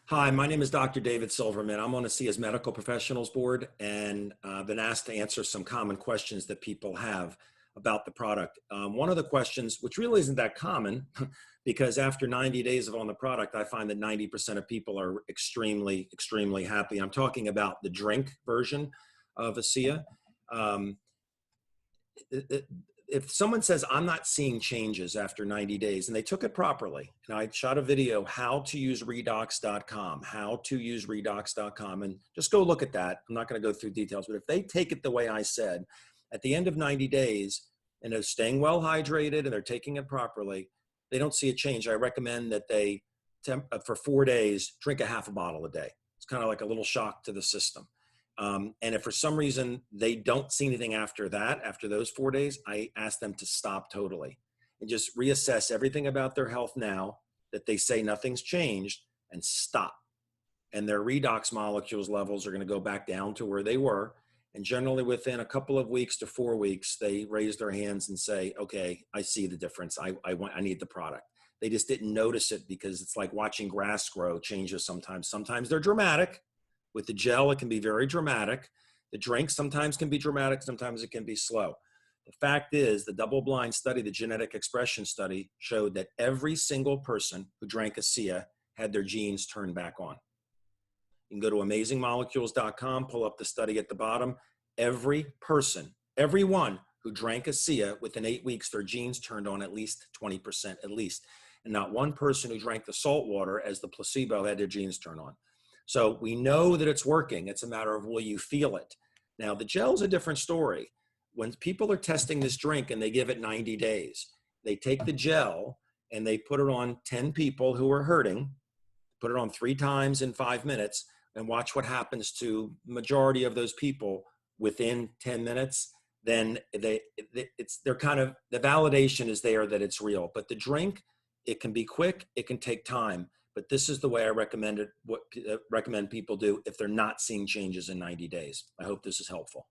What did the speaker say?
Hi, my name is Dr. David Silverman. I'm on ASEA's Medical Professionals Board, and I've been asked to answer some common questions that people have about the product. One of the questions, which really isn't that common, because after 90 days of on the product, I find that 90% of people are extremely, extremely happy. I'm talking about the drink version of ASEA. Um, if someone says I'm not seeing changes after 90 days and they took it properly, and I shot a video how to use redox.com, and just go look at that. I'm not going to go through details, but if they take it the way I said, at the end of 90 days and they're staying well hydrated and they're taking it properly, they don't see a change. I recommend that they for 4 days drink a half a bottle a day. It's kind of like a little shock to the system. And if for some reason they don't see anything after that, after those 4 days, I ask them to stop totally and just reassess everything about their health now that they say nothing's changed, and stop. And their redox molecules levels are going to go back down to where they were. And generally within a couple of weeks to 4 weeks, they raise their hands and say, okay, I see the difference. I need the product. They just didn't notice it because it's like watching grass grow changes sometimes. Sometimes they're dramatic. With the gel, it can be very dramatic. The drink sometimes can be dramatic, sometimes it can be slow. The fact is, the double-blind study, the genetic expression study, showed that every single person who drank ASEA had their genes turned back on. You can go to amazingmolecules.com, pull up the study at the bottom. Every person, everyone who drank ASEA, within 8 weeks, their genes turned on at least 20%, at least. And not one person who drank the salt water as the placebo had their genes turn on. So we know that it's working. It's a matter of, will you feel it? Now, the gel's a different story. When people are testing this drink and they give it 90 days, they take the gel and they put it on 10 people who are hurting, put it on 3 times in 5 minutes, and watch what happens to majority of those people within 10 minutes. Then they're kind of, the validation is there that it's real. But the drink, it can be quick, it can take time. But this is the way I recommend people do if they're not seeing changes in 90 days. I hope this is helpful.